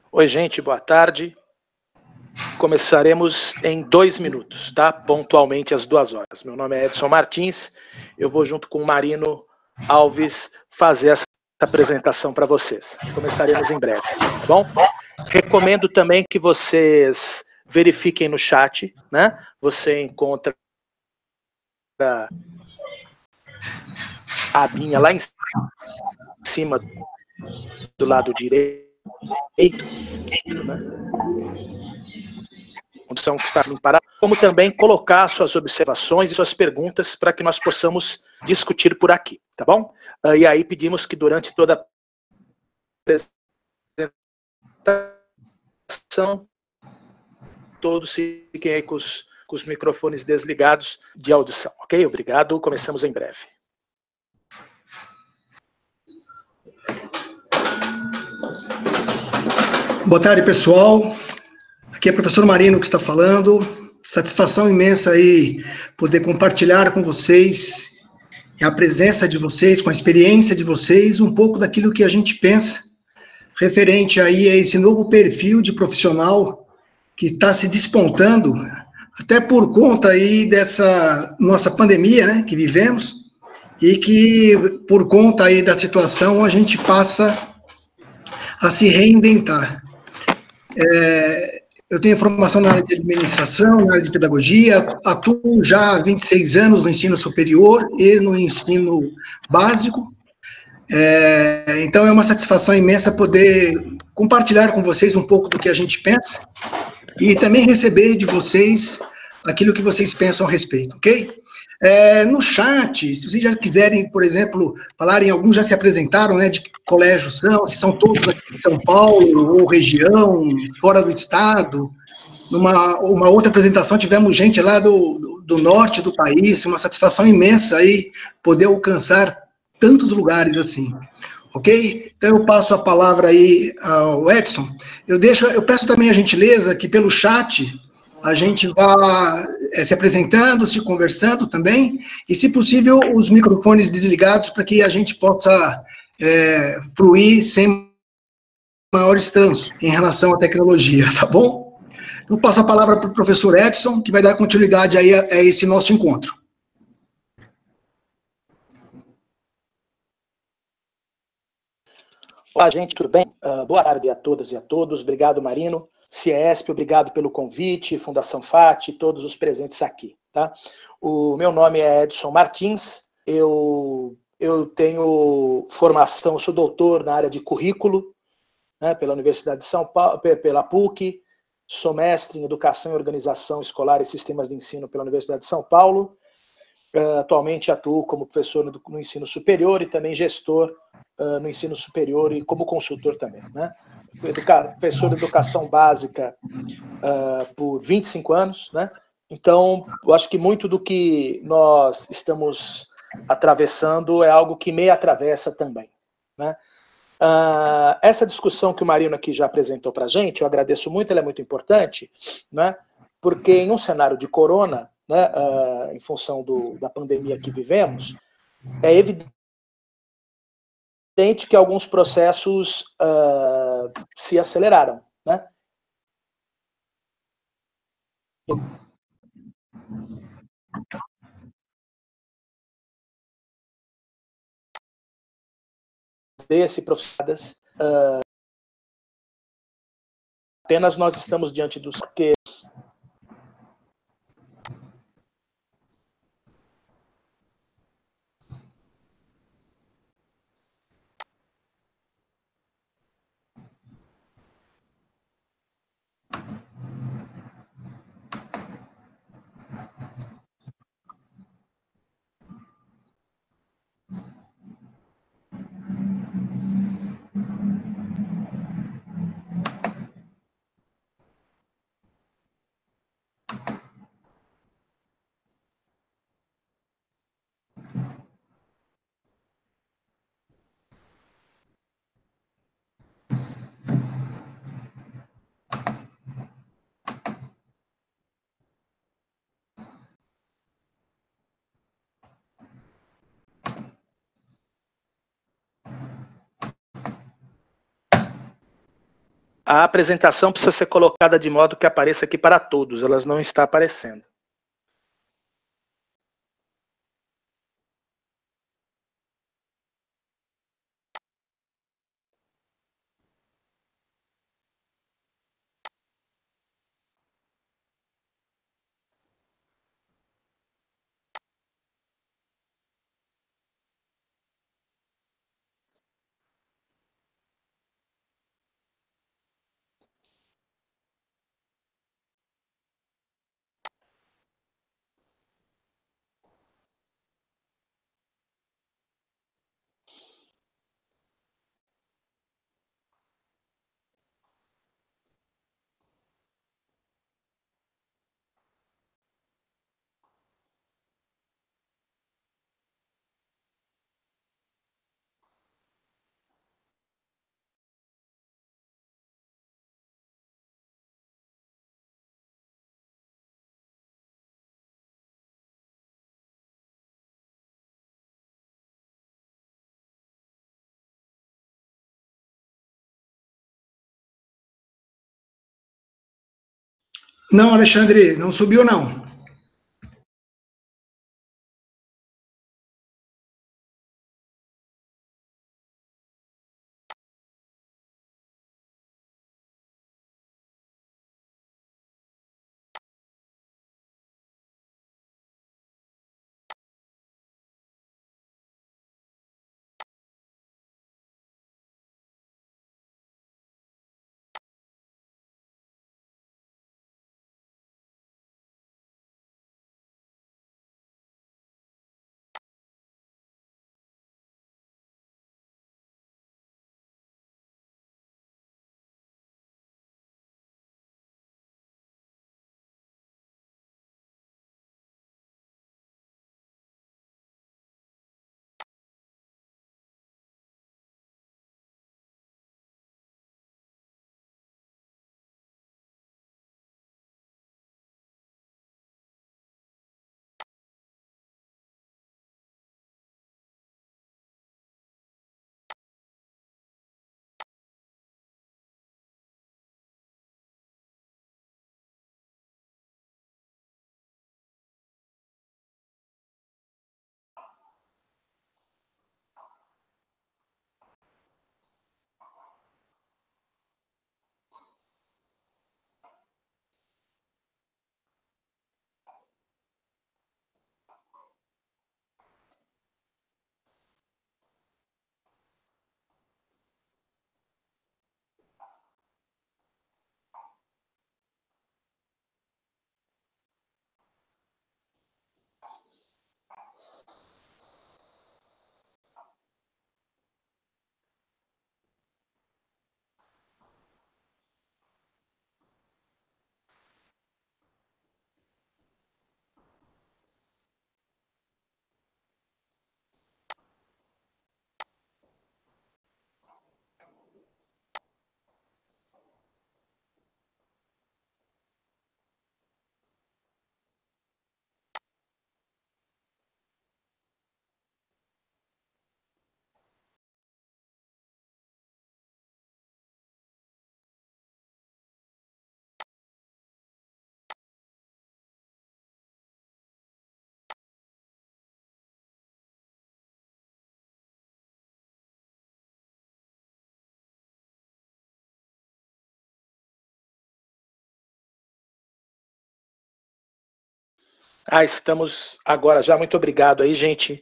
Oi, gente, boa tarde. Começaremos em 2 minutos, tá? Pontualmente às 2 horas. Meu nome é Edson Martins, eu vou junto com o Marino Alves fazer essa apresentação para vocês. Começaremos em breve, tá bom? Recomendo também que vocês verifiquem no chat, né? Você encontra a abinha lá em cima do lado direito, né? Condição que está para, como também colocar suas observações e suas perguntas para que nós possamos discutir por aqui, tá bom? E aí pedimos que durante toda a apresentação todos fiquem aí com os microfones desligados de audição, ok? Obrigado, começamos em breve. Boa tarde, pessoal. Aqui é o professor Marino que está falando. Satisfação imensa aí poder compartilhar com vocês a presença de vocês, com a experiência de vocês, um pouco daquilo que a gente pensa referente aí a esse novo perfil de profissional que está se despontando, até por conta aí dessa nossa pandemia, né, que vivemos, e que por conta aí da situação a gente passa a se reinventar. Eu tenho formação na área de administração, na área de pedagogia, atuo já há 26 anos no ensino superior e no ensino básico. Então é uma satisfação imensa poder compartilhar com vocês um pouco do que a gente pensa e também receber de vocês aquilo que vocês pensam a respeito, ok? No chat, se vocês já quiserem, por exemplo, falarem, alguns já se apresentaram, né, de que colégio são, se são todos aqui de São Paulo, ou região, fora do estado. Numa outra apresentação, tivemos gente lá do norte do país, uma satisfação imensa aí poder alcançar tantos lugares assim, ok? Então eu passo a palavra aí ao Edson. Eu peço também a gentileza que pelo chat a gente vá se apresentando, se conversando também, e se possível os microfones desligados para que a gente possa fluir sem maiores trânsitos em relação à tecnologia, tá bom? Então passo a palavra para o professor Edson, que vai dar continuidade aí a esse nosso encontro. Olá, gente, tudo bem? Boa tarde a todas e a todos. Obrigado, Marino. Ciesp, obrigado pelo convite, Fundação FAT, todos os presentes aqui, tá? O meu nome é Edson Martins, eu tenho formação, sou doutor na área de currículo, né, pela Universidade de São Paulo, pela PUC, sou mestre em Educação e Organização Escolar e Sistemas de Ensino pela Universidade de São Paulo, atualmente atuo como professor no ensino superior e também gestor no ensino superior e como consultor também, né? Fui professor de educação básica por 25 anos, né? Então, eu acho que muito do que nós estamos atravessando é algo que me atravessa também, né? Essa discussão que o Marino aqui já apresentou para a gente, eu agradeço muito, ela é muito importante, né? Porque em um cenário de corona, né, em função da pandemia que vivemos, é evidente que alguns processos se aceleraram, né? Desse profissionais, apenas nós estamos diante dos que A apresentação precisa ser colocada de modo que apareça aqui para todos, elas não está aparecendo. Não, Alexandre, não subiu, não. Estamos agora já, muito obrigado aí, gente.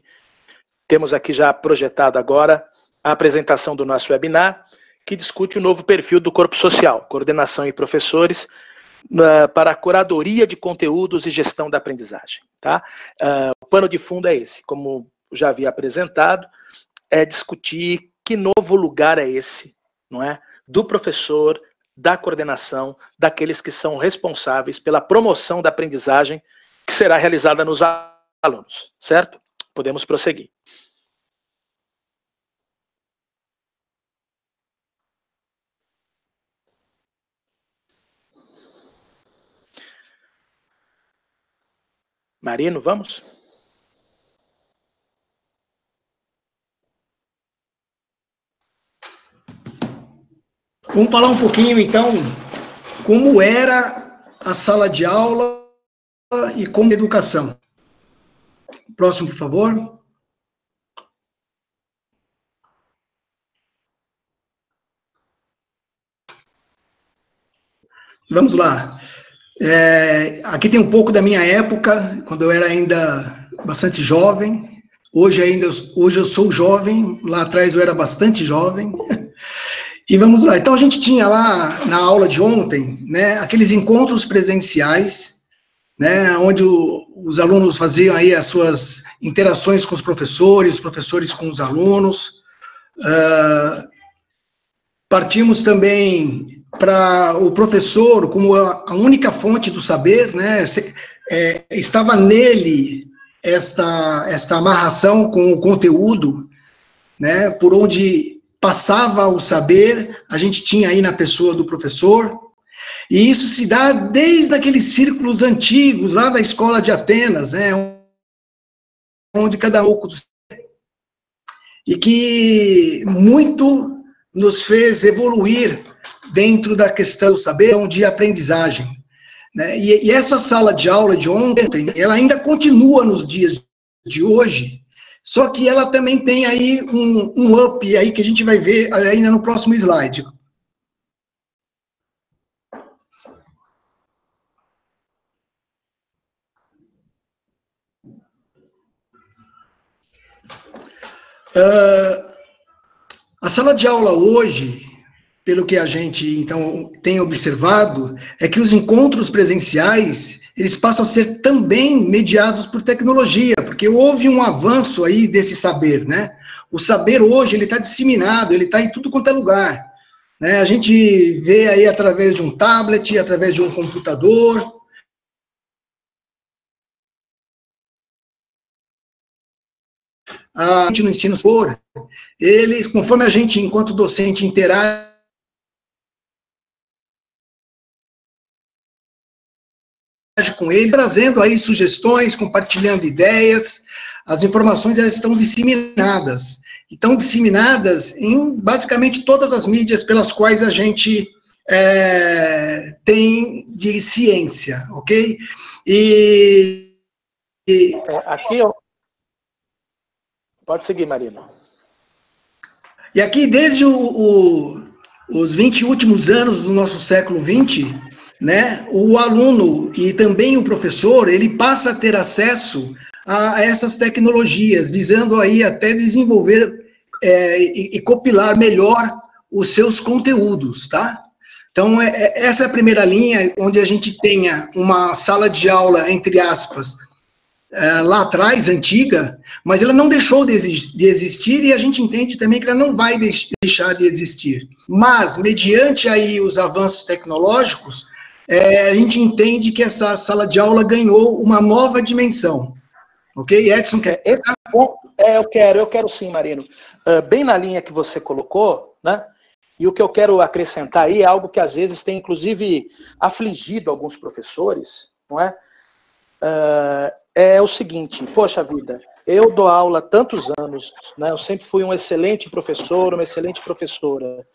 Temos aqui já projetado agora a apresentação do nosso webinar, que discute o novo perfil do Corpo Social, Coordenação e Professores, para a curadoria de conteúdos e gestão da aprendizagem. Tá? O pano de fundo é esse, como já havia apresentado, é discutir que novo lugar é esse, não é? Do professor, da coordenação, daqueles que são responsáveis pela promoção da aprendizagem que será realizada nos alunos, certo? Podemos prosseguir. Marino, vamos? Vamos falar um pouquinho, então, como era a sala de aula e como educação. Próximo, por favor. Vamos lá. Aqui tem um pouco da minha época, quando eu era ainda bastante jovem. Hoje eu sou jovem, lá atrás eu era bastante jovem. E vamos lá. Então a gente tinha lá na aula de ontem, né, aqueles encontros presenciais, né, onde os alunos faziam aí as suas interações com os professores com os alunos. Partimos também para o professor como a única fonte do saber, né? Estava nele esta amarração com o conteúdo, né? Por onde passava o saber, a gente tinha aí na pessoa do professor, e isso se dá desde aqueles círculos antigos, lá da escola de Atenas, né? Onde cada um... E que muito nos fez evoluir dentro da questão do saber, de aprendizagem, né? E essa sala de aula de ontem, ela ainda continua nos dias de hoje, só que ela também tem aí um up aí que a gente vai ver ainda no próximo slide. A sala de aula hoje, pelo que a gente, então, tem observado, é que os encontros presenciais, eles passam a ser também mediados por tecnologia, porque houve um avanço aí desse saber, né? O saber hoje, ele está disseminado, ele está em tudo quanto é lugar, né? A gente vê aí através de um tablet, através de um computador. A gente no ensino for, eles, conforme a gente, enquanto docente, interage com eles, trazendo aí sugestões, compartilhando ideias, as informações elas estão disseminadas. Estão disseminadas em basicamente todas as mídias pelas quais a gente tem de ciência, ok? Aqui, pode seguir, Marina. E aqui, desde os 20 últimos anos do nosso século XX, né, o aluno e também o professor, ele passa a ter acesso a essas tecnologias, visando aí até desenvolver e compilar melhor os seus conteúdos, tá? Então, essa é a primeira linha, onde a gente tenha uma sala de aula, entre aspas, lá atrás, antiga, mas ela não deixou de existir e a gente entende também que ela não vai deixar de existir. Mas, mediante aí os avanços tecnológicos, a gente entende que essa sala de aula ganhou uma nova dimensão. Ok? Edson, quer eu quero sim, Marino. Bem na linha que você colocou, né? E o que eu quero acrescentar aí é algo que às vezes tem, inclusive, afligido alguns professores, não é? É o seguinte, poxa vida, eu dou aula há tantos anos, né? Eu sempre fui um excelente professor, uma excelente professora,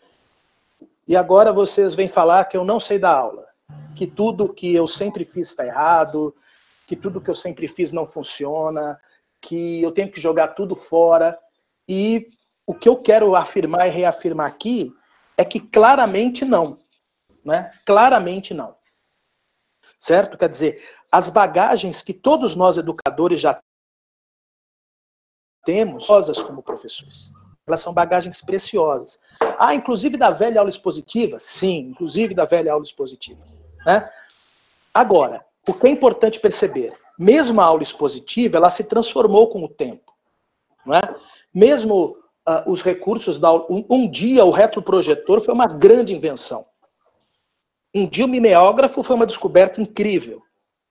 e agora vocês vêm falar que eu não sei dar aula, que tudo que eu sempre fiz está errado, que tudo que eu sempre fiz não funciona, que eu tenho que jogar tudo fora, e o que eu quero afirmar e reafirmar aqui é que claramente não, né? Claramente não. Certo? Quer dizer, as bagagens que todos nós educadores já temos, como professores, elas são bagagens preciosas. Inclusive da velha aula expositiva? Sim, inclusive da velha aula expositiva. Né? Agora, o que é importante perceber, mesmo a aula expositiva, ela se transformou com o tempo. Não é? Mesmo os recursos da aula, um dia o retroprojetor foi uma grande invenção. Um dia o mimeógrafo foi uma descoberta incrível.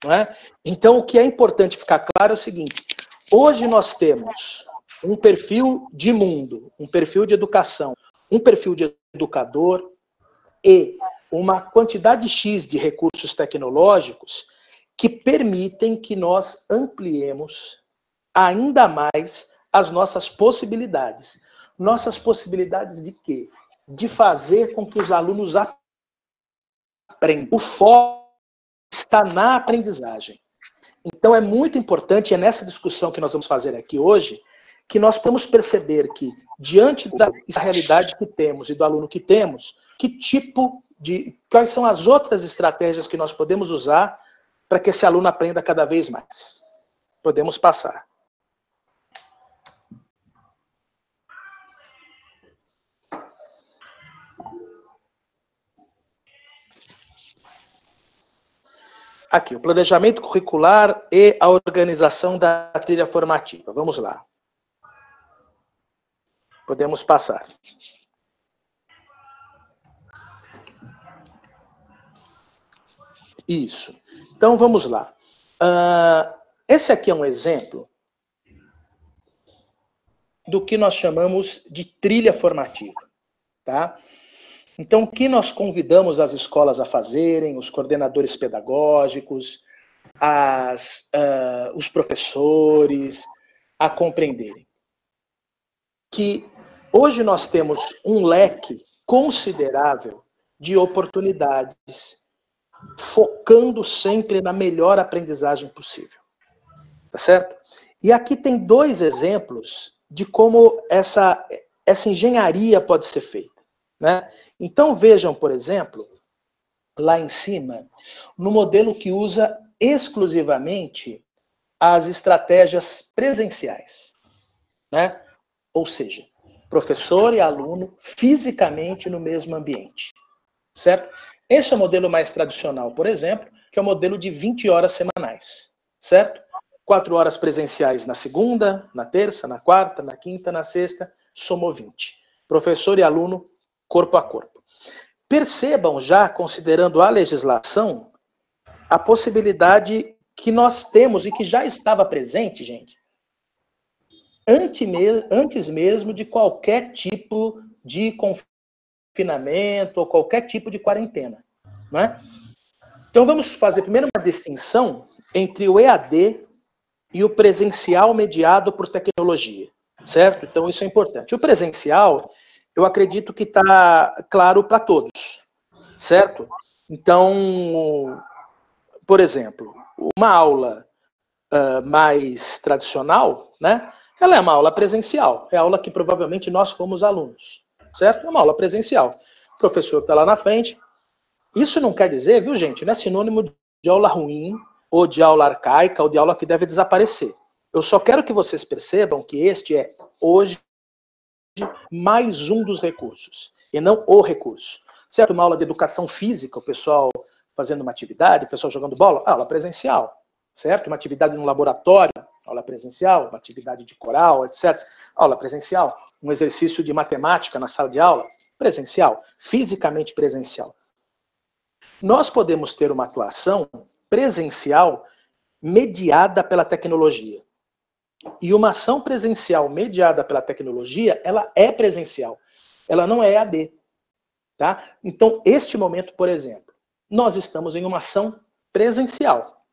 Não é? Então, o que é importante ficar claro é o seguinte, hoje nós temos um perfil de mundo, um perfil de educação, um perfil de educador e uma quantidade X de recursos tecnológicos que permitem que nós ampliemos ainda mais as nossas possibilidades. Nossas possibilidades de quê? de fazer com que os alunos aprendam. O foco está na aprendizagem. Então é muito importante, é nessa discussão que nós vamos fazer aqui hoje, que nós podemos perceber que, diante da realidade que temos e do aluno que temos, quais são as outras estratégias que nós podemos usar para que esse aluno aprenda cada vez mais. Podemos passar. Aqui, o planejamento curricular e a organização da trilha formativa. Vamos lá. Podemos passar. Isso. Então, vamos lá. Esse aqui é um exemplo do que nós chamamos de trilha formativa, tá? Então, o que nós convidamos as escolas a fazerem, os coordenadores pedagógicos, os professores, a compreenderem? Que hoje nós temos um leque considerável de oportunidades, focando sempre na melhor aprendizagem possível. Tá certo? E aqui tem 2 exemplos de como essa engenharia pode ser feita, né? Então vejam, por exemplo, lá em cima, no modelo que usa exclusivamente as estratégias presenciais, né? Ou seja, professor e aluno fisicamente no mesmo ambiente, certo? Esse é o modelo mais tradicional, por exemplo, que é o modelo de 20 horas semanais, certo? 4 horas presenciais na segunda, na terça, na quarta, na quinta, na sexta, somou 20. Professor e aluno, corpo a corpo. Percebam já, considerando a legislação, a possibilidade que nós temos e que já estava presente, gente, antes mesmo de qualquer tipo de confinamento ou qualquer tipo de quarentena, né? Então vamos fazer primeiro uma distinção entre o EAD e o presencial mediado por tecnologia, certo? Então isso é importante. O presencial, eu acredito que está claro para todos, certo? Então, por exemplo, uma aula mais tradicional, né? Ela é uma aula presencial, é a aula que provavelmente nós fomos alunos, certo? É uma aula presencial. O professor está lá na frente. Isso não quer dizer, viu, gente, não é sinônimo de aula ruim, ou de aula arcaica, ou de aula que deve desaparecer. Eu só quero que vocês percebam que este é, hoje, mais um dos recursos, e não o recurso. Certo? Uma aula de educação física, o pessoal fazendo uma atividade, o pessoal jogando bola, aula presencial, certo? Uma atividade no laboratório, aula presencial, uma atividade de coral, etc. Aula presencial, um exercício de matemática na sala de aula, presencial, fisicamente presencial. Nós podemos ter uma atuação presencial mediada pela tecnologia. E uma ação presencial mediada pela tecnologia, ela é presencial. Ela não é EAD. Tá? Então, este momento, por exemplo, nós estamos em uma ação presencial.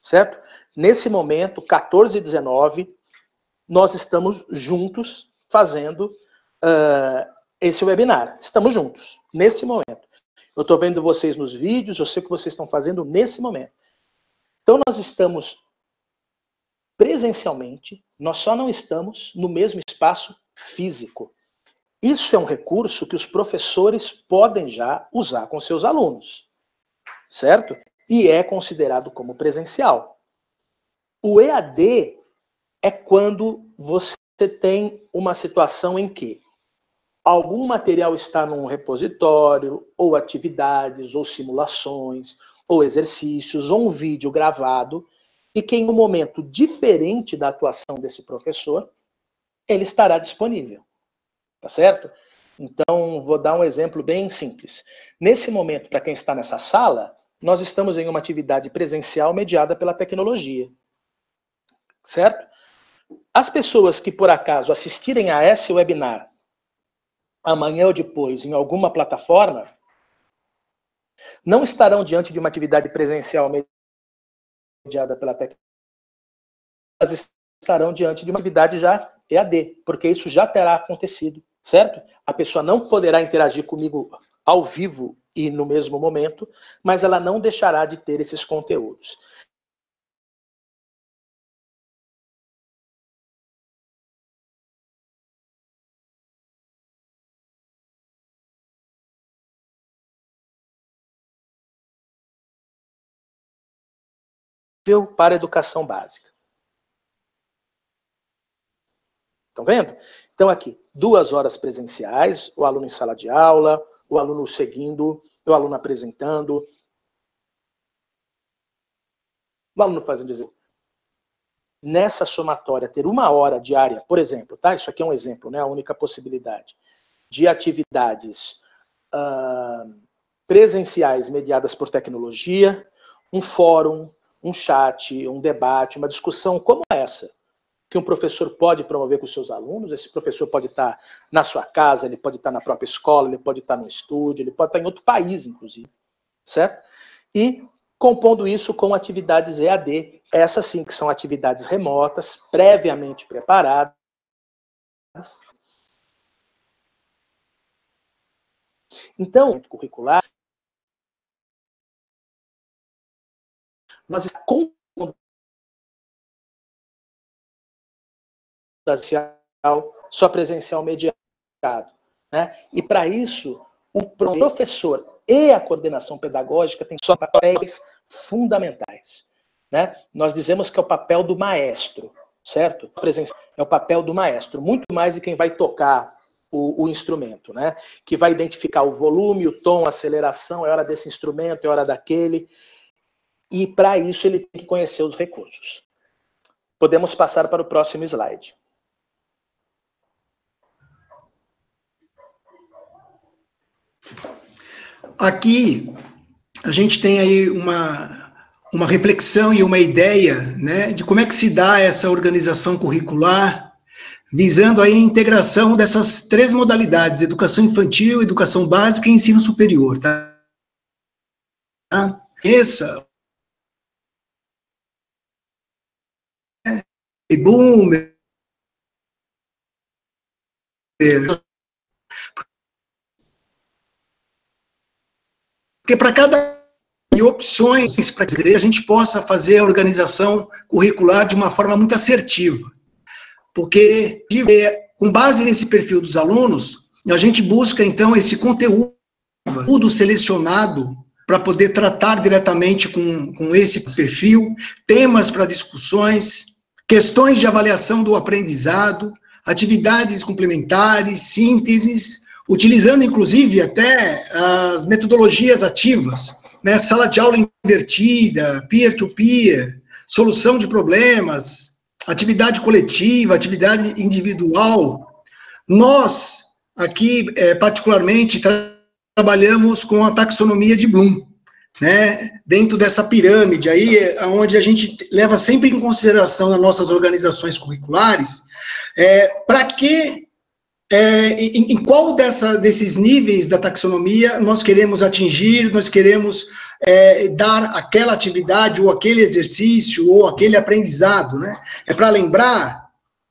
Certo? Nesse momento, 14 e 19, nós estamos juntos fazendo esse webinar. Estamos juntos, nesse momento. Eu estou vendo vocês nos vídeos, eu sei o que vocês estão fazendo nesse momento. Então, nós estamos presencialmente, nós só não estamos no mesmo espaço físico. Isso é um recurso que os professores podem já usar com seus alunos, certo? E é considerado como presencial. O EAD é quando você tem uma situação em que algum material está num repositório, ou atividades, ou simulações, ou exercícios, ou um vídeo gravado, e que em um momento diferente da atuação desse professor, ele estará disponível. Tá certo? Então, vou dar um exemplo bem simples. Nesse momento, para quem está nessa sala, nós estamos em uma atividade presencial mediada pela tecnologia. Certo? As pessoas que, por acaso, assistirem a esse webinar amanhã ou depois em alguma plataforma, não estarão diante de uma atividade presencial mediada pela tecnologia, elas estarão diante de uma atividade já EAD, porque isso já terá acontecido certo? A pessoa não poderá interagir comigo ao vivo e no mesmo momento, mas ela não deixará de ter esses conteúdos. Para a educação básica. Estão vendo? Então aqui, 2 horas presenciais, o aluno em sala de aula, o aluno seguindo, o aluno apresentando, o aluno fazendo exercício. Nessa somatória, ter 1 hora diária, por exemplo, tá? Isso aqui é um exemplo, né? A única possibilidade de atividades presenciais mediadas por tecnologia, um fórum, um chat, um debate, uma discussão como essa, que um professor pode promover com os seus alunos. Esse professor pode estar na sua casa, ele pode estar na própria escola, ele pode estar no estúdio, ele pode estar em outro país, inclusive, certo? E compondo isso com atividades EAD, essas sim que são atividades remotas, previamente preparadas. Então, curricular, nós estamos só presencial mediado, né? E para isso, o professor e a coordenação pedagógica têm só papéis fundamentais, né? Nós dizemos que é o papel do maestro, certo? É o papel do maestro, muito mais de quem vai tocar o instrumento, né? Que vai identificar o volume, o tom, a aceleração, é hora desse instrumento, é hora daquele. E para isso ele tem que conhecer os recursos. Podemos passar para o próximo slide. Aqui, a gente tem aí uma reflexão e uma ideia, né, de como é que se dá essa organização curricular, visando aí a integração dessas 3 modalidades, educação infantil, educação básica e ensino superior, tá? Essa boomer, porque para cada opções para que a gente possa fazer a organização curricular de uma forma muito assertiva. Porque, com base nesse perfil dos alunos, a gente busca, então, esse conteúdo selecionado para poder tratar diretamente com esse perfil, temas para discussões, questões de avaliação do aprendizado, atividades complementares, sínteses, utilizando, inclusive, até as metodologias ativas, né? Sala de aula invertida, peer-to-peer, solução de problemas, atividade coletiva, atividade individual. Nós, aqui, particularmente, trabalhamos com a taxonomia de Bloom, né? Dentro dessa pirâmide aí, onde a gente leva sempre em consideração nas nossas organizações curriculares, para que, em qual desses níveis da taxonomia nós queremos atingir, nós queremos dar aquela atividade, ou aquele exercício, ou aquele aprendizado, né? É para lembrar,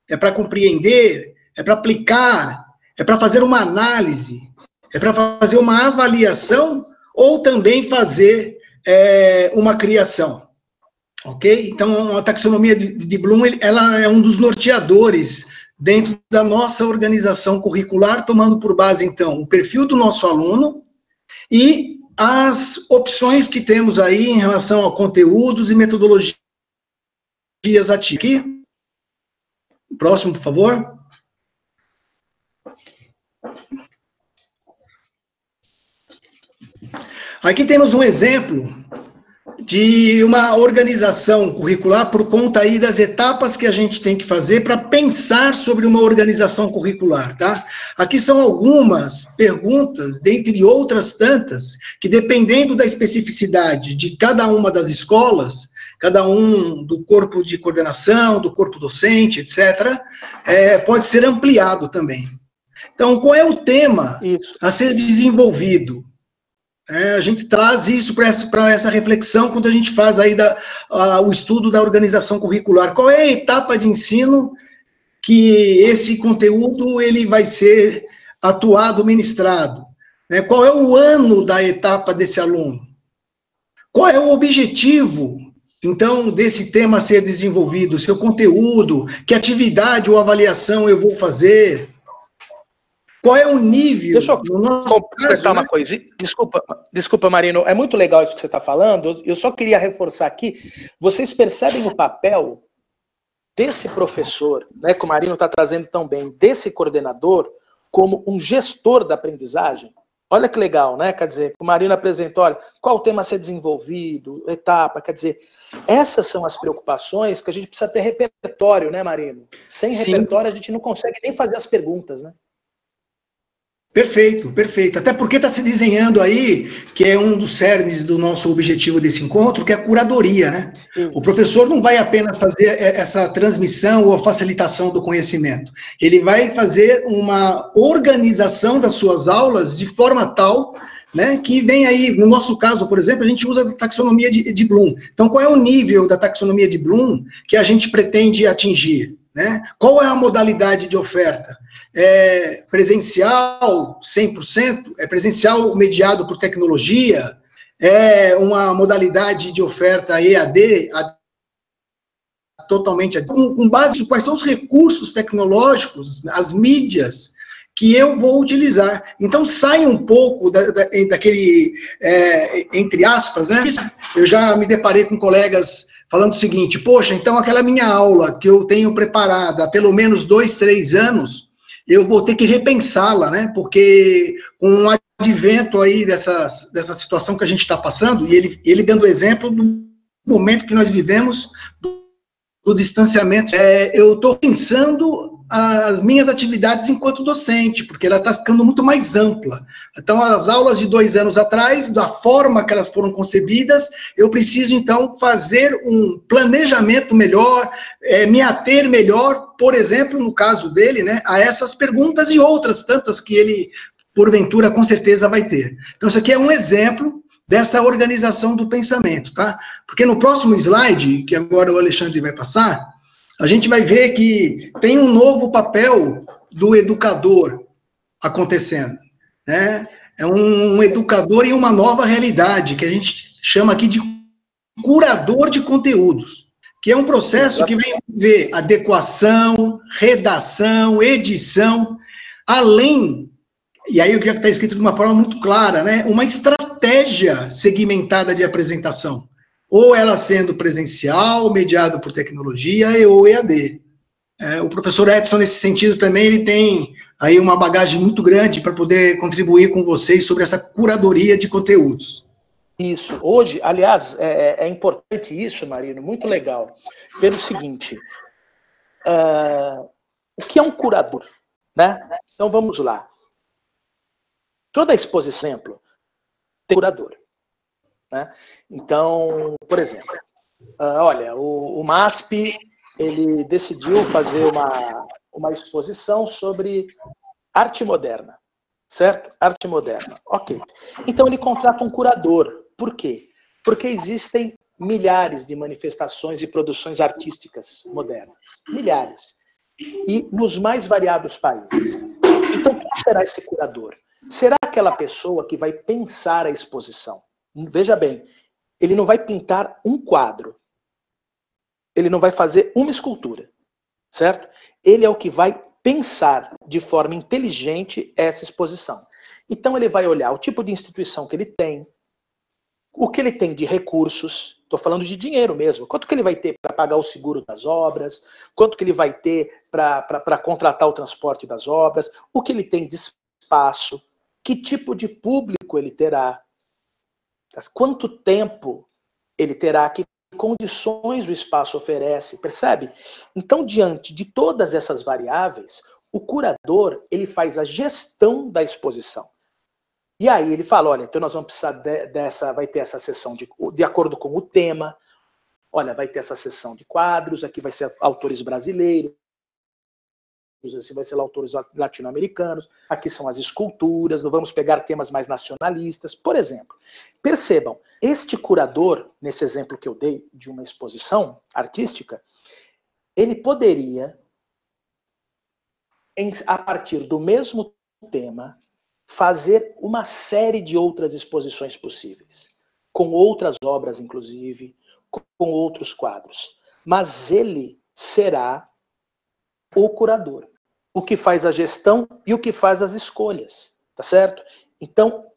é para compreender, é para aplicar, é para fazer uma análise, é para fazer uma avaliação, ou também fazer uma criação, ok? Então, a taxonomia de Bloom, ela é um dos norteadores dentro da nossa organização curricular, tomando por base, então, o perfil do nosso aluno e as opções que temos aí em relação a conteúdos e metodologias ativas. Próximo, por favor. Aqui temos um exemplo de uma organização curricular por conta aí das etapas que a gente tem que fazer para pensar sobre uma organização curricular, tá? Aqui são algumas perguntas, dentre outras tantas, que dependendo da especificidade de cada uma das escolas, cada um do corpo de coordenação, do corpo docente, etc., pode ser ampliado também. Então, qual é o tema a ser desenvolvido? A gente traz isso para essa reflexão quando a gente faz aí o estudo da organização curricular. Qual é a etapa de ensino que esse conteúdo ele vai ser atuado, ministrado? Né? Qual é o ano da etapa desse aluno? Qual é o objetivo, então, desse tema a ser desenvolvido? Seu conteúdo, que atividade ou avaliação eu vou fazer? Qual é o nível? Deixa eu no nosso completar uma coisa. Desculpa, Marino, é muito legal isso que você está falando. Eu só queria reforçar aqui. Vocês percebem o papel desse professor, né, que o Marino está trazendo tão bem, desse coordenador, como um gestor da aprendizagem? Olha que legal, né? Quer dizer, o Marino apresentou, olha, qual o tema a ser desenvolvido, etapa, quer dizer, essas são as preocupações que a gente precisa ter repertório, né, Marino? Sem Sim. repertório a gente não consegue nem fazer as perguntas, né? Perfeito, perfeito. Até porque está se desenhando aí, que é um dos cernes do nosso objetivo desse encontro, que é a curadoria, né? Isso. O professor não vai apenas fazer essa transmissão ou a facilitação do conhecimento. Ele vai fazer uma organização das suas aulas de forma tal, né, que vem aí, no nosso caso, por exemplo, a gente usa a taxonomia de Bloom. Então, qual é o nível da taxonomia de Bloom que a gente pretende atingir? Né? Qual é a modalidade de oferta? É presencial 100%? É presencial mediado por tecnologia? É uma modalidade de oferta EAD, totalmente com base em quais são os recursos tecnológicos, as mídias que eu vou utilizar. Então, sai um pouco daquele, entre aspas, né? Eu já me deparei com colegas falando o seguinte, poxa, então aquela minha aula que eu tenho preparada há pelo menos 2, 3 anos, eu vou ter que repensá-la, né? Porque com o advento aí dessa situação que a gente está passando, e ele dando exemplo do momento que nós vivemos, do distanciamento, eu estou pensando as minhas atividades enquanto docente, porque ela está ficando muito mais ampla. Então, as aulas de 2 anos atrás, da forma que elas foram concebidas, eu preciso, então, fazer um planejamento melhor, me ater melhor, por exemplo, no caso dele, né, a essas perguntas e outras tantas que ele, porventura, com certeza vai ter. Então, isso aqui é um exemplo dessa organização do pensamento, tá? Porque no próximo slide, que agora o Alexandre vai passar, a gente vai ver que tem um novo papel do educador acontecendo, né? É um educador em uma nova realidade, que a gente chama aqui de curador de conteúdos, que é um processo que vai envolver adequação, redação, edição, além, e aí o que está escrito de uma forma muito clara, né? Uma estratégia segmentada de apresentação, ou ela sendo presencial, mediado por tecnologia, ou EAD. O professor Edson, nesse sentido, também, ele tem aí uma bagagem muito grande para poder contribuir com vocês sobre essa curadoria de conteúdos. Isso. Hoje, aliás, é importante isso, Marino, muito legal, pelo seguinte, o que é um curador? Né? Então, vamos lá. Toda exposição, exemplo, tem curador. Né? Então, por exemplo, olha, o MASP, ele decidiu fazer uma exposição sobre arte moderna, certo? Arte moderna, ok. Então ele contrata um curador. Por quê? Porque existem milhares de manifestações e produções artísticas modernas. Milhares. E nos mais variados países. Então, quem será esse curador? Será aquela pessoa que vai pensar a exposição? Veja bem, ele não vai pintar um quadro. Ele não vai fazer uma escultura, certo? Ele é o que vai pensar de forma inteligente essa exposição. Então ele vai olhar o tipo de instituição que ele tem, o que ele tem de recursos, estou falando de dinheiro mesmo, quanto que ele vai ter para pagar o seguro das obras, quanto que ele vai ter para contratar o transporte das obras, o que ele tem de espaço, que tipo de público ele terá, quanto tempo ele terá, que condições o espaço oferece, percebe? Então, diante de todas essas variáveis, o curador, ele faz a gestão da exposição. E aí ele fala, olha, então nós vamos precisar vai ter essa sessão de acordo com o tema, olha, vai ter essa sessão de quadros, aqui vai ser autores brasileiros, assim vai ser autores latino-americanos, aqui são as esculturas, não vamos pegar temas mais nacionalistas, por exemplo. Percebam, este curador, nesse exemplo que eu dei de uma exposição artística, ele poderia, a partir do mesmo tema, fazer uma série de outras exposições possíveis, com outras obras, inclusive, com outros quadros. Mas ele será o curador, o que faz a gestão e o que faz as escolhas, tá certo? Então,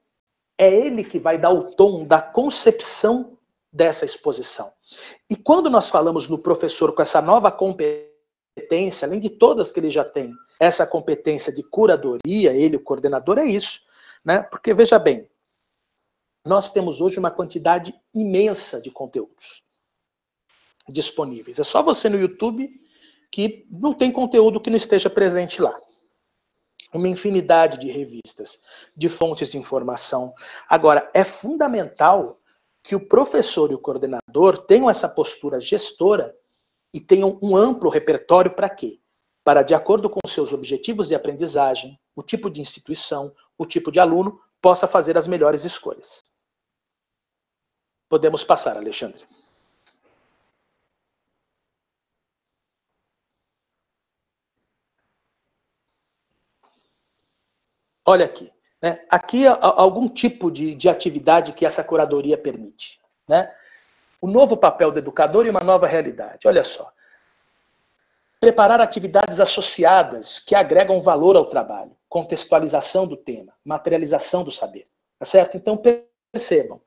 é ele que vai dar o tom da concepção dessa exposição. E quando nós falamos no professor com essa nova competência, além de todas que ele já tem, essa competência de curadoria, ele, o coordenador, é isso, né? Porque, veja bem, nós temos hoje uma quantidade imensa de conteúdos disponíveis. É só você no YouTube que não tem conteúdo que não esteja presente lá. Uma infinidade de revistas, de fontes de informação. Agora, é fundamental que o professor e o coordenador tenham essa postura gestora e tenham um amplo repertório para quê? Para, de acordo com seus objetivos de aprendizagem, o tipo de instituição, o tipo de aluno, possa fazer as melhores escolhas. Podemos passar, Alexandre. Olha aqui. Né? Aqui algum tipo de atividade que essa curadoria permite. Né? O novo papel do educador e uma nova realidade. Olha só. Preparar atividades associadas que agregam valor ao trabalho. Contextualização do tema. Materialização do saber. Tá certo? Então, percebam.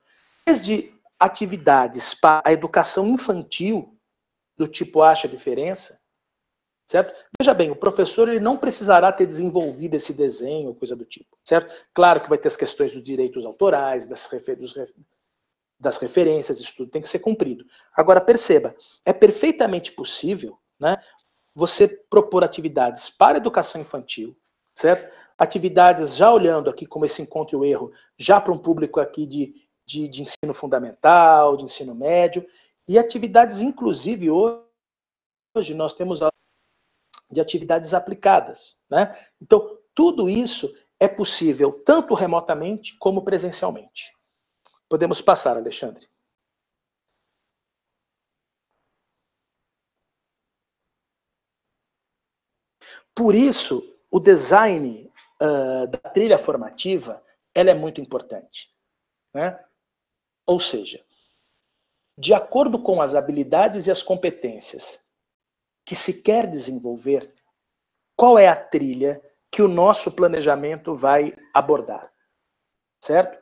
Desde atividades para a educação infantil, do tipo acha diferença, certo? Veja bem, o professor ele não precisará ter desenvolvido esse desenho, coisa do tipo, certo? Claro que vai ter as questões dos direitos autorais, das referências, isso tudo tem que ser cumprido. Agora, perceba, é perfeitamente possível, né, você propor atividades para a educação infantil, certo? Atividades já olhando aqui como esse encontro e o erro, já para um público aqui de ensino fundamental, de ensino médio, e atividades, inclusive, hoje nós temos de atividades aplicadas, né? Então, tudo isso é possível tanto remotamente como presencialmente. Podemos passar, Alexandre. Por isso, o design da trilha formativa, ela é muito importante, né? Ou seja, de acordo com as habilidades e as competências que se quer desenvolver, qual é a trilha que o nosso planejamento vai abordar, certo?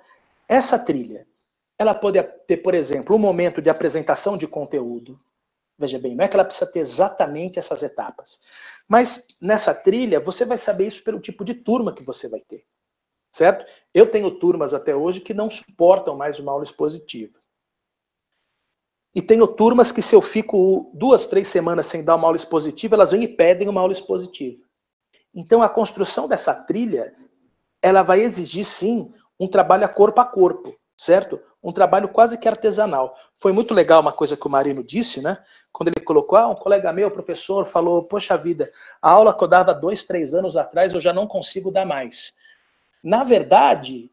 Essa trilha, ela pode ter, por exemplo, um momento de apresentação de conteúdo. Veja bem, não é que ela precisa ter exatamente essas etapas. Mas nessa trilha, você vai saber isso pelo tipo de turma que você vai ter, certo? Eu tenho turmas até hoje que não suportam mais uma aula expositiva. E tenho turmas que se eu fico 2, 3 semanas sem dar uma aula expositiva, elas vêm e pedem uma aula expositiva. Então a construção dessa trilha, ela vai exigir sim um trabalho a corpo, certo? Um trabalho quase que artesanal. Foi muito legal uma coisa que o Marino disse, né? Quando ele colocou, um colega meu, professor, falou, poxa vida, a aula que eu dava 2, 3 anos atrás, eu já não consigo dar mais. Na verdade,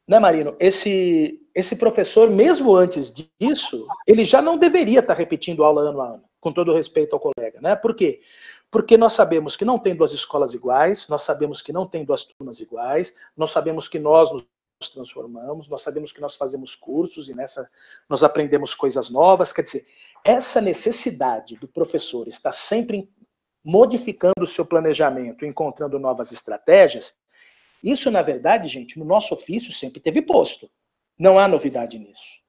né, Marino, esse professor, mesmo antes disso, ele já não deveria estar repetindo aula ano a ano, com todo respeito ao colega, né? Por quê? Porque nós sabemos que não tem 2 escolas iguais, nós sabemos que não tem 2 turmas iguais, nós sabemos que nós nos transformamos, nós sabemos que nós fazemos cursos e nessa nós aprendemos coisas novas. Quer dizer, essa necessidade do professor estar sempre modificando o seu planejamento, encontrando novas estratégias, isso, na verdade, gente, no nosso ofício sempre teve posto. Não há novidade nisso.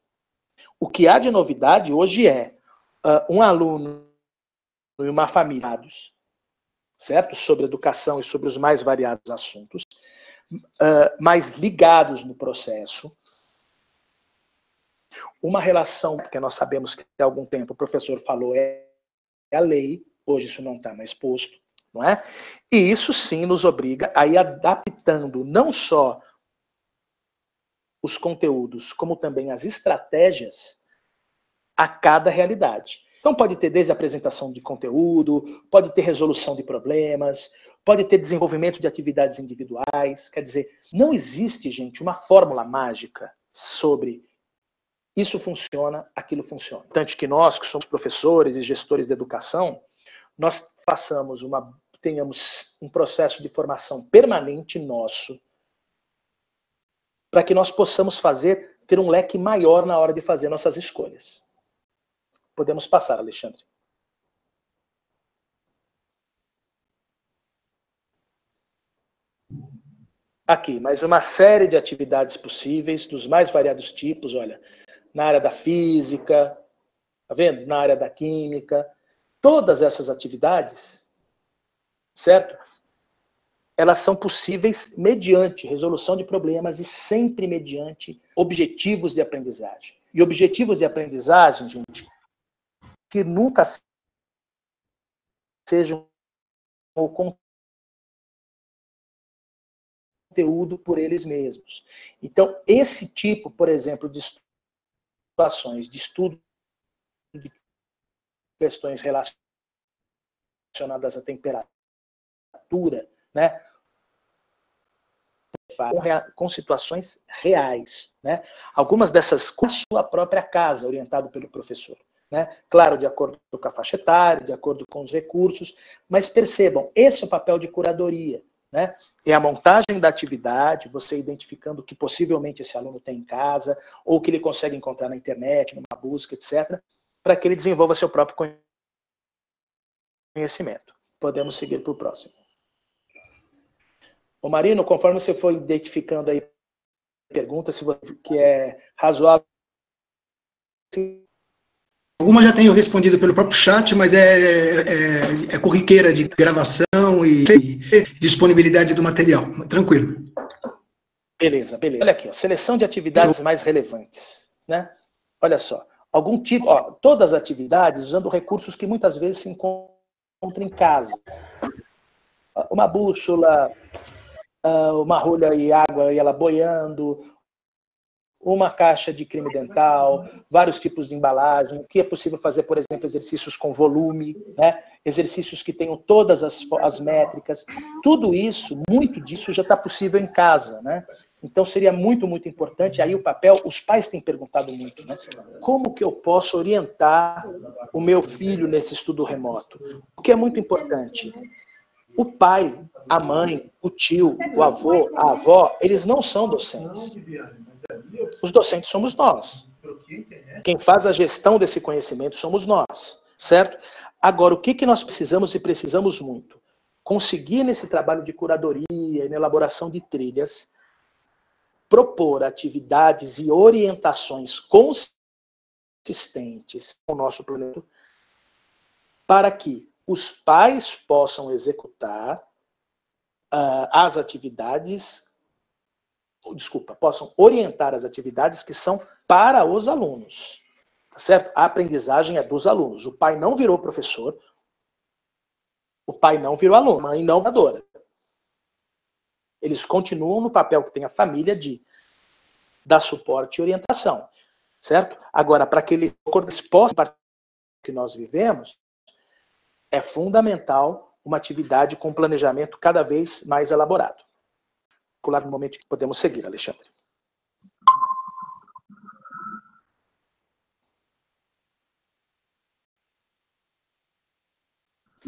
O que há de novidade hoje é um aluno e uma família, certo? Sobre educação e sobre os mais variados assuntos, mais ligados no processo. Uma relação, porque nós sabemos que há algum tempo o professor falou é a lei, hoje isso não está mais posto, não é? E isso sim nos obriga a ir adaptando não só os conteúdos, como também as estratégias a cada realidade. Então pode ter desde a apresentação de conteúdo, pode ter resolução de problemas, pode ter desenvolvimento de atividades individuais. Quer dizer, não existe, gente, uma fórmula mágica sobre isso funciona, aquilo funciona. Tanto que nós, que somos professores e gestores de educação, nós tenhamos um processo de formação permanente nosso, para que nós possamos ter um leque maior na hora de fazer nossas escolhas. Podemos passar, Alexandre. Aqui, mais uma série de atividades possíveis, dos mais variados tipos, olha, na área da física, tá vendo? Na área da química, todas essas atividades, certo? Elas são possíveis mediante resolução de problemas e sempre mediante objetivos de aprendizagem. E objetivos de aprendizagem, gente, que nunca sejam o conteúdo por eles mesmos. Então, esse tipo, por exemplo, de situações de estudo de questões relacionadas à temperatura, né, com situações reais, né? Algumas dessas com a sua própria casa, orientado pelo professor, né? Claro, de acordo com a faixa etária, de acordo com os recursos, mas percebam, esse é o papel de curadoria, né? É a montagem da atividade, você identificando o que possivelmente esse aluno tem em casa, ou que ele consegue encontrar na internet, numa busca, etc., para que ele desenvolva seu próprio conhecimento. Podemos seguir para o próximo. Ô Marino, conforme você for identificando aí perguntas, se você que é razoável. Algumas já tenho respondido pelo próprio chat, mas é corriqueira de gravação e disponibilidade do material. Tranquilo. Beleza, beleza. Olha aqui, ó, seleção de atividades mais relevantes, né? Olha só, algum tipo, ó, todas as atividades usando recursos que muitas vezes se encontram em casa. Uma bússola, uma rolha e água e ela boiando, uma caixa de creme dental, vários tipos de embalagem, o que é possível fazer, por exemplo, exercícios com volume, né? Exercícios que tenham todas as métricas, tudo isso, muito disso já está possível em casa, né? Então seria muito, muito importante, aí o papel, os pais têm perguntado muito, né? Como que eu posso orientar o meu filho nesse estudo remoto? O que é muito importante? O pai, a mãe, o tio, o avô, a avó, eles não são docentes. Os docentes somos nós. Quem faz a gestão desse conhecimento somos nós, certo? Agora, o que nós precisamos e precisamos muito? Conseguir nesse trabalho de curadoria e na elaboração de trilhas, propor atividades e orientações consistentes no nosso planeta para que os pais possam executar as atividades, possam orientar as atividades que são para os alunos, tá certo? A aprendizagem é dos alunos. O pai não virou professor, o pai não virou aluno, a mãe não educadora. Eles continuam no papel que tem a família de dar suporte e orientação, certo? Agora, para que eles possam que nós vivemos, é fundamental uma atividade com planejamento cada vez mais elaborado. No momento que podemos seguir, Alexandre.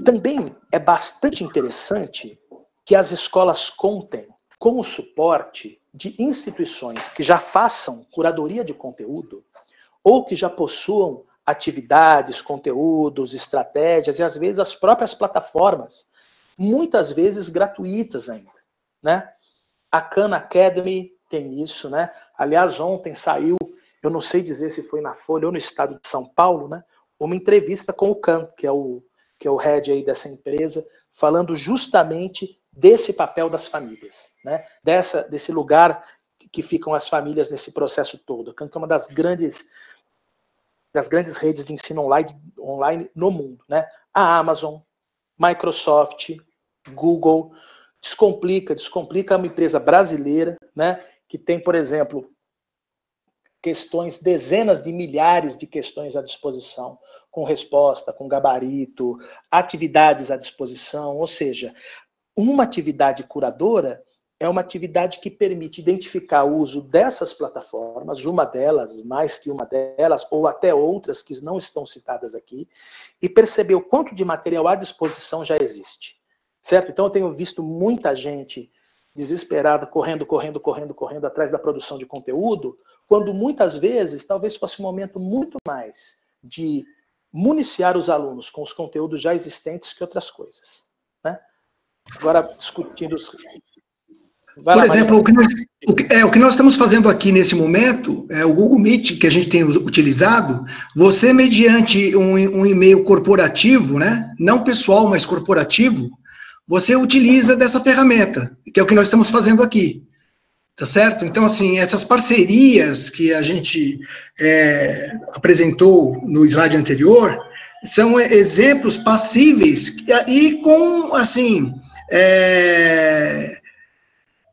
Também é bastante interessante que as escolas contem com o suporte de instituições que já façam curadoria de conteúdo ou que já possuam atividades, conteúdos, estratégias e, às vezes, as próprias plataformas, muitas vezes gratuitas ainda, né? A Khan Academy tem isso, né? Aliás, ontem saiu, eu não sei dizer se foi na Folha ou no estado de São Paulo, né? Uma entrevista com o Khan, que é o head aí dessa empresa, falando justamente desse papel das famílias, né? Desse lugar que ficam as famílias nesse processo todo. A Khan é uma das grandes redes de ensino online no mundo, né? A Amazon, Microsoft, Google, Descomplica é uma empresa brasileira, né? Que tem, por exemplo, dezenas de milhares de questões à disposição, com resposta, com gabarito, atividades à disposição, ou seja, uma atividade curadora é uma atividade que permite identificar o uso dessas plataformas, uma delas, mais que uma delas, ou até outras que não estão citadas aqui, e perceber o quanto de material à disposição já existe. certo? Então eu tenho visto muita gente desesperada, correndo atrás da produção de conteúdo, quando muitas vezes talvez fosse um momento muito mais de municiar os alunos com os conteúdos já existentes que outras coisas, né? Agora, discutindo os... Por exemplo, o que nós estamos fazendo aqui nesse momento, o Google Meet que a gente tem utilizado, você mediante um e-mail corporativo, né, não pessoal, mas corporativo, você utiliza dessa ferramenta, que é o que nós estamos fazendo aqui, tá certo? Então, assim, essas parcerias que a gente apresentou no slide anterior, são exemplos passíveis e com, assim,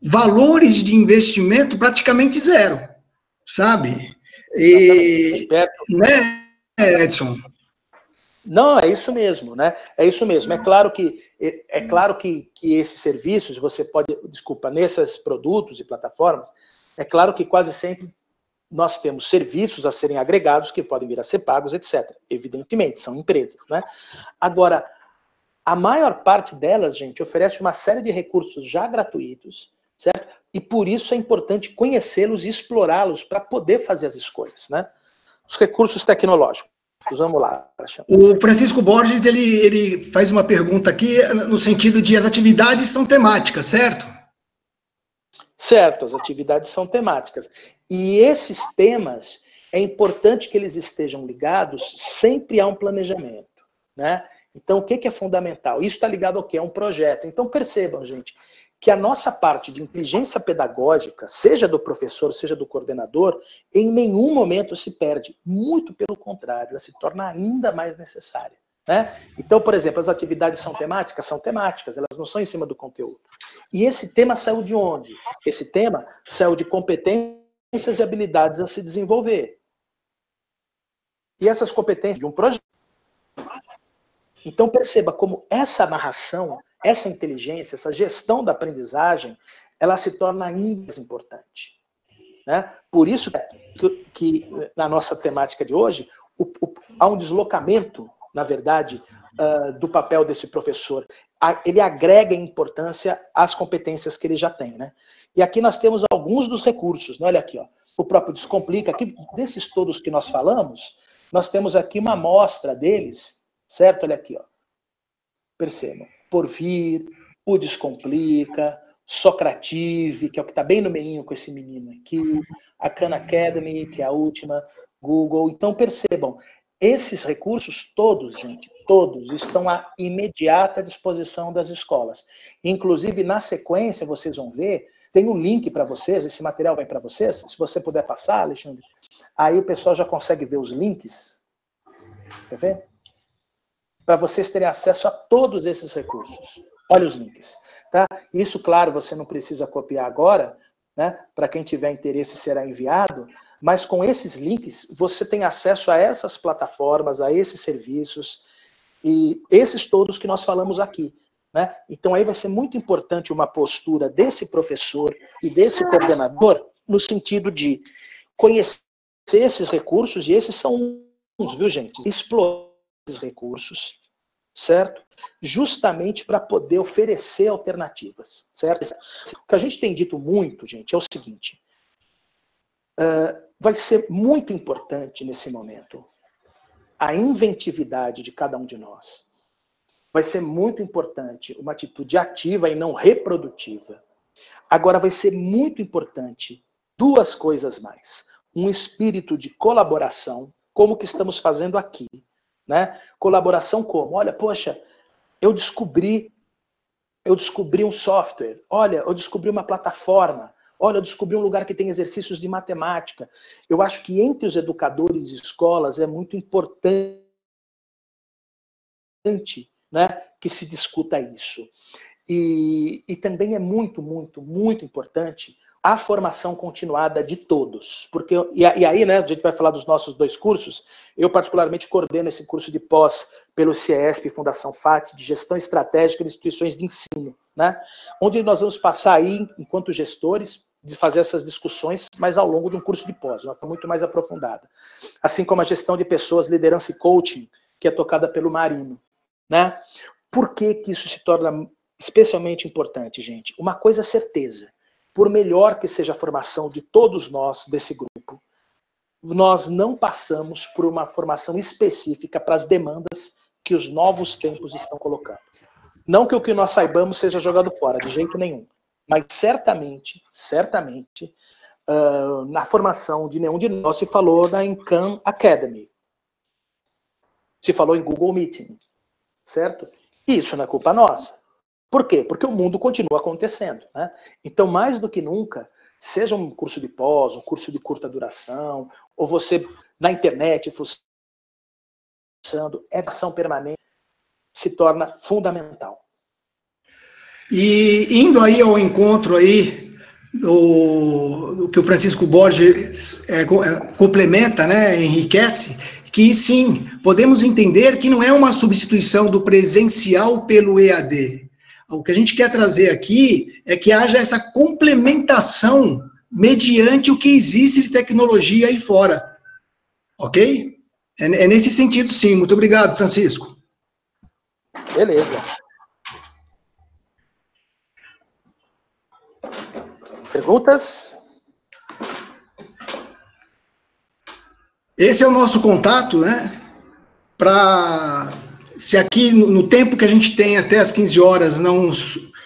valores de investimento praticamente zero, sabe? E, né, Edson? Não, é isso mesmo, né? É isso mesmo. É claro que esses serviços, você pode, desculpa, nesses produtos e plataformas, é claro que quase sempre nós temos serviços a serem agregados que podem vir a ser pagos, etc. Evidentemente, são empresas, né? Agora, a maior parte delas, gente, oferece uma série de recursos já gratuitos, certo? E por isso é importante conhecê-los e explorá-los para poder fazer as escolhas, né? Os recursos tecnológicos. Vamos lá, o Francisco Borges, ele faz uma pergunta aqui no sentido de as atividades são temáticas, certo? Certo, as atividades são temáticas. E esses temas, é importante que eles estejam ligados sempre a um planejamento, né? Então, o que é fundamental? Isso está ligado ao quê? A um projeto. Então, percebam, gente, que a nossa parte de inteligência pedagógica, seja do professor, seja do coordenador, em nenhum momento se perde. Muito pelo contrário, ela se torna ainda mais necessária, né? Então, por exemplo, as atividades são temáticas, elas não são em cima do conteúdo. E esse tema saiu de onde? Esse tema saiu de competências e habilidades a se desenvolver. E essas competências de um projeto. Então, perceba como essa amarração, essa inteligência, essa gestão da aprendizagem, ela se torna ainda mais importante, né? Por isso que na nossa temática de hoje, há um deslocamento, na verdade, do papel desse professor. Ele agrega importância às competências que ele já tem, né? E aqui nós temos alguns dos recursos, né? Olha aqui, ó, o próprio Descomplica. Aqui, desses todos que nós falamos, nós temos aqui uma amostra deles, certo? Olha aqui, ó. Percebam. Porvir, o Descomplica, Socrative, que é o que está bem no meinho com esse menino aqui, a Khan Academy, que é a última, Google. Então, percebam, esses recursos todos, gente, todos, estão à imediata disposição das escolas. Inclusive, na sequência, vocês vão ver, tem um link para vocês, esse material vai para vocês, se você puder passar, Alexandre, aí o pessoal já consegue ver os links. Quer ver? Para vocês terem acesso a todos esses recursos. Olha os links. Tá? Isso, claro, você não precisa copiar agora, né? Para quem tiver interesse será enviado, mas com esses links você tem acesso a essas plataformas, a esses serviços, e esses todos que nós falamos aqui, né? Então aí vai ser muito importante uma postura desse professor e desse coordenador no sentido de conhecer esses recursos, e esses são uns, viu, gente? Explorar esses recursos, certo? Justamente para poder oferecer alternativas, certo? O que a gente tem dito muito, gente, é o seguinte, vai ser muito importante nesse momento a inventividade de cada um de nós. Vai ser muito importante uma atitude ativa e não reprodutiva. Agora vai ser muito importante duas coisas mais. Um espírito de colaboração, como que estamos fazendo aqui, né? Colaboração como? Olha, poxa, eu descobri um software, olha, eu descobri uma plataforma, olha, eu descobri um lugar que tem exercícios de matemática. Eu acho que entre os educadores e escolas é muito importante, né, que se discuta isso. E também é muito, muito, muito importante a formação continuada de todos. Porque, e aí, né, a gente vai falar dos nossos dois cursos, eu particularmente coordeno esse curso de pós pelo CIESP, Fundação FAT, de Gestão Estratégica de Instituições de Ensino, né, onde nós vamos passar aí, enquanto gestores, de fazer essas discussões, mas ao longo de um curso de pós, uma coisa muito mais aprofundada. Assim como a gestão de pessoas, liderança e coaching, que é tocada pelo Marino, né? Por que que isso se torna especialmente importante, gente, uma coisa é certeza, por melhor que seja a formação de todos nós desse grupo, nós não passamos por uma formação específica para as demandas que os novos tempos estão colocando. Não que o que nós saibamos seja jogado fora, de jeito nenhum. Mas certamente, na formação de nenhum de nós se falou na Khan Academy. Se falou em Google Meeting. Certo? E isso não é culpa nossa. Por quê? Porque o mundo continua acontecendo, né? Então, mais do que nunca, seja um curso de pós, um curso de curta duração, ou você na internet fuçando, ação permanente se torna fundamental. E indo aí ao encontro aí do que o Francisco Borges complementa, né, enriquece, que sim, podemos entender que não é uma substituição do presencial pelo EAD. O que a gente quer trazer aqui é que haja essa complementação mediante o que existe de tecnologia aí fora. Ok? É nesse sentido, sim. Muito obrigado, Francisco. Beleza. Perguntas? Esse é o nosso contato, né? Para, se aqui no tempo que a gente tem até as 15 horas não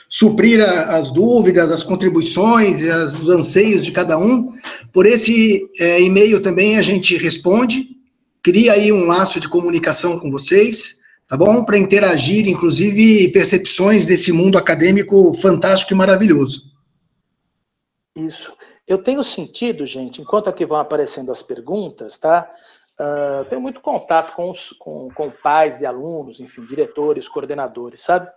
suprir as dúvidas, as contribuições e os anseios de cada um, por esse e-mail também a gente responde, cria aí um laço de comunicação com vocês, tá bom? Para interagir, inclusive, percepções desse mundo acadêmico fantástico e maravilhoso. Isso. Eu tenho sentido, gente, enquanto aqui vão aparecendo as perguntas, tá? Eu tenho muito contato com pais de alunos, enfim, diretores, coordenadores, sabe?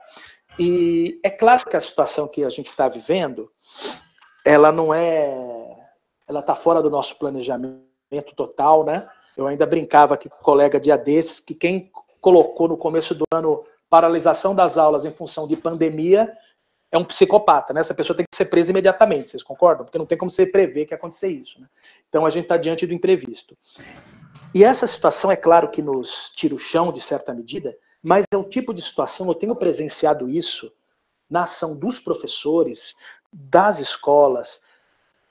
E é claro que a situação que a gente está vivendo, ela não é... Ela está fora do nosso planejamento total, né? Eu ainda brincava aqui com um colega dia desses que quem colocou no começo do ano paralisação das aulas em função de pandemia é um psicopata, né? Essa pessoa tem que ser presa imediatamente, vocês concordam? Porque não tem como você prever que ia acontecer isso, né? Então a gente está diante do imprevisto. E essa situação, é claro que nos tira o chão, de certa medida, mas é um tipo de situação, eu tenho presenciado isso na ação dos professores, das escolas,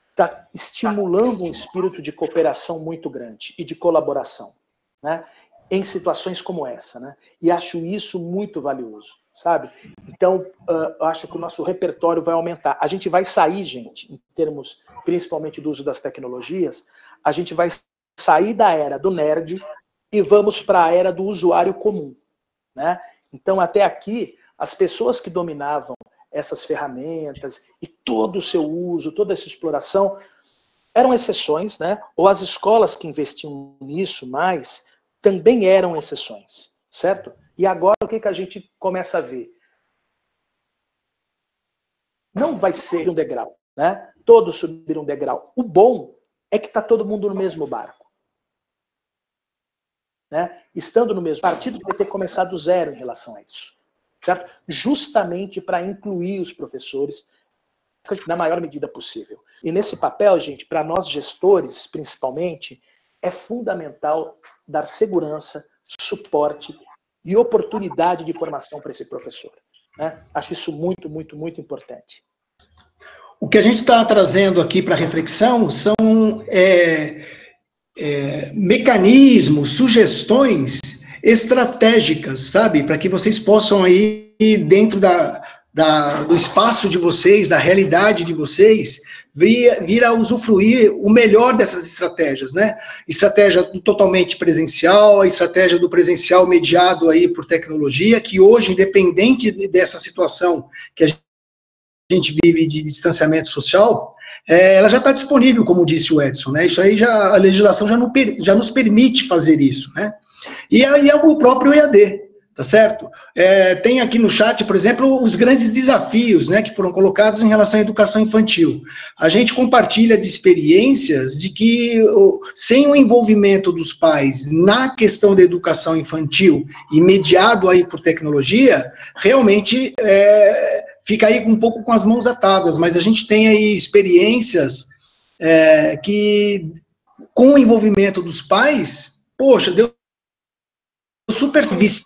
está estimulando um espírito de cooperação muito grande e de colaboração, né? Em situações como essa, né? E acho isso muito valioso, sabe? Então, eu acho que o nosso repertório vai aumentar. A gente vai sair, gente, em termos principalmente do uso das tecnologias, a gente vai sair da era do nerd e vamos para a era do usuário comum, né? Então, até aqui, as pessoas que dominavam essas ferramentas e todo o seu uso, toda essa exploração, eram exceções, né? Ou as escolas que investiam nisso mais também eram exceções, certo? E agora o que a gente começa a ver? Não vai ser um degrau, né? Todos subiram um degrau. O bom é que está todo mundo no mesmo barco, né? Estando no mesmo partido, vai ter que começar do zero em relação a isso, certo? Justamente para incluir os professores na maior medida possível. E nesse papel, gente, para nós gestores, principalmente, é fundamental dar segurança, suporte e oportunidade de formação para esse professor, né? Acho isso muito, muito, muito importante. O que a gente está trazendo aqui para reflexão são mecanismos, sugestões estratégicas, sabe? Para que vocês possam aí, dentro do espaço de vocês, da realidade de vocês, vir a usufruir o melhor dessas estratégias, né? Estratégia do totalmente presencial, a estratégia do presencial mediado aí por tecnologia, que hoje, independente dessa situação que a gente vive de distanciamento social, ela já está disponível, como disse o Edson, né? Isso aí a legislação já nos permite fazer isso, né? E aí é o próprio EAD, tá certo? Tem aqui no chat, por exemplo, os grandes desafios, né, que foram colocados em relação à educação infantil. A gente compartilha de experiências de que, sem o envolvimento dos pais na questão da educação infantil e mediado aí por tecnologia, realmente fica aí um pouco com as mãos atadas, mas a gente tem aí experiências que, com o envolvimento dos pais, poxa, deu super serviço.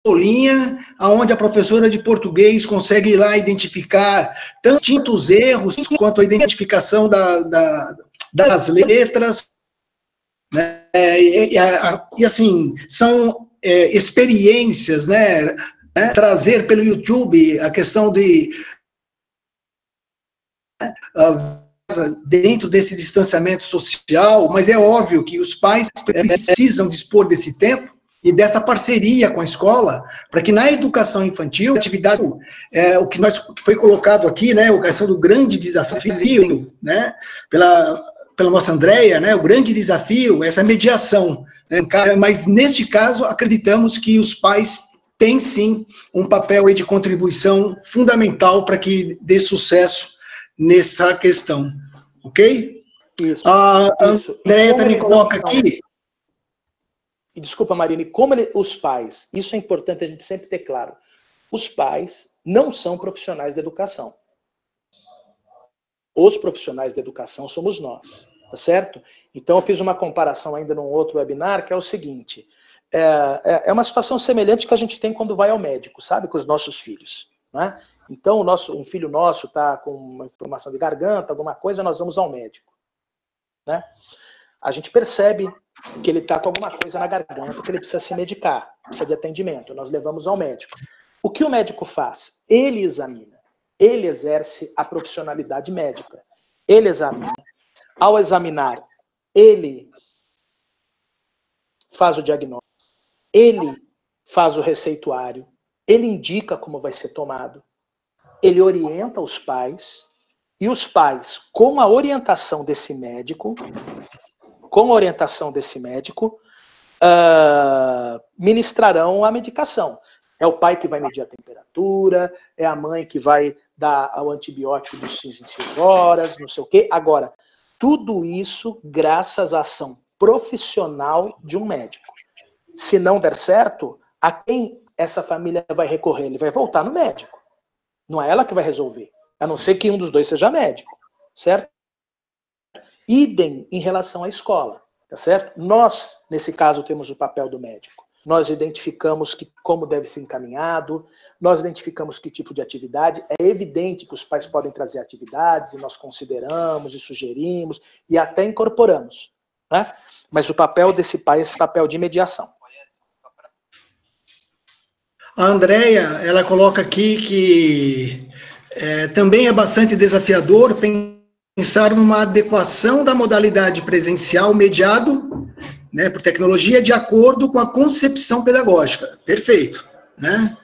bolinha, onde a professora de português consegue ir lá identificar tantos erros quanto a identificação das letras, né? E assim, são experiências, né? Trazer pelo YouTube a questão de dentro desse distanciamento social, mas é óbvio que os pais precisam dispor desse tempo e dessa parceria com a escola, para que na educação infantil, atividade, o que foi colocado aqui, né, a questão do grande desafio, né, pela nossa Andréia, né, o grande desafio, essa mediação, né, mas neste caso, acreditamos que os pais têm sim um papel aí de contribuição fundamental para que dê sucesso nessa questão, ok? Isso. A Andréia também coloca aqui... E desculpa, Marina, como os pais, isso é importante a gente sempre ter claro, os pais não são profissionais da educação. Os profissionais da educação somos nós, tá certo? Então eu fiz uma comparação ainda num outro webinar, que é o seguinte, é uma situação semelhante que a gente tem quando vai ao médico, sabe, com os nossos filhos, né? Então um filho nosso está com uma inflamação de garganta, alguma coisa, nós vamos ao médico, né? A gente percebe que ele está com alguma coisa na garganta, que ele precisa se medicar, precisa de atendimento, nós levamos ao médico. O que o médico faz? Ele examina, ele exerce a profissionalidade médica, ele examina. Ao examinar, ele faz o diagnóstico, ele faz o receituário, ele indica como vai ser tomado, ele orienta os pais, e os pais, com a orientação desse médico, ministrarão a medicação. É o pai que vai medir a temperatura, é a mãe que vai dar o antibiótico de 6 em 6 horas, não sei o quê. Agora, tudo isso graças à ação profissional de um médico. Se não der certo, a quem essa família vai recorrer? Ele vai voltar no médico. Não é ela que vai resolver, a não ser que um dos dois seja médico, certo? Idem em relação à escola, tá certo? Nós, nesse caso, temos o papel do médico. Nós identificamos como deve ser encaminhado, nós identificamos que tipo de atividade. É evidente que os pais podem trazer atividades, e nós consideramos, e sugerimos, e até incorporamos, né? Mas o papel desse pai é esse papel de mediação. A Andréia, ela coloca aqui que também é bastante desafiador pensar numa adequação da modalidade presencial mediado, né, por tecnologia de acordo com a concepção pedagógica. Perfeito, né?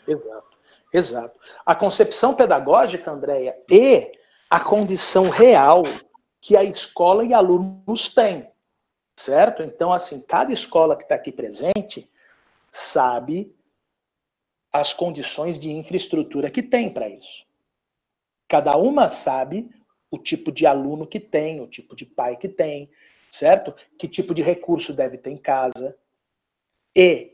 Exato. A concepção pedagógica, Andréia, e a condição real que a escola e alunos têm, certo? Então, assim, cada escola que está aqui presente sabe as condições de infraestrutura que tem para isso. Cada uma sabe o tipo de aluno que tem, o tipo de pai que tem, certo? Que tipo de recurso deve ter em casa. E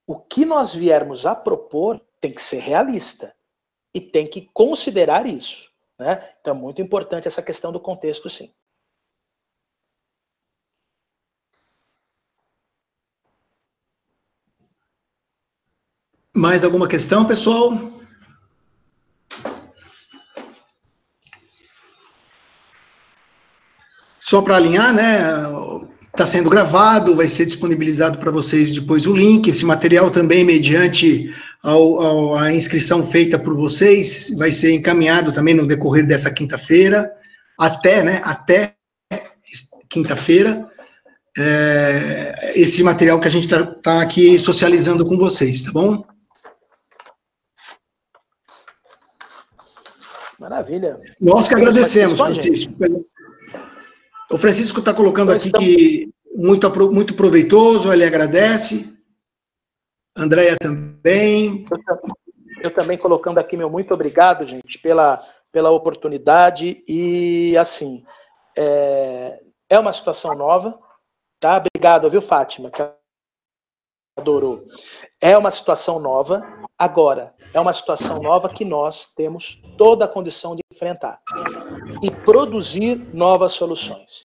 o que nós viermos a propor tem que ser realista e tem que considerar isso, né? Então é muito importante essa questão do contexto, sim. Mais alguma questão, pessoal? Só para alinhar, né? Está sendo gravado, vai ser disponibilizado para vocês depois o link. Esse material também, mediante a inscrição feita por vocês, vai ser encaminhado também no decorrer dessa quinta-feira, até quinta-feira. Esse material que a gente tá aqui socializando com vocês, tá bom? Maravilha. Nós que agradecemos, Francisco. O Francisco está colocando aqui que muito proveitoso, ele agradece. Andréia também. Eu também colocando aqui meu muito obrigado, gente, pela oportunidade. E, assim, é uma situação nova, tá? Obrigado, viu, Fátima, que adorou. É uma situação nova. Agora, é uma situação nova que nós temos toda a condição de enfrentar e produzir novas soluções.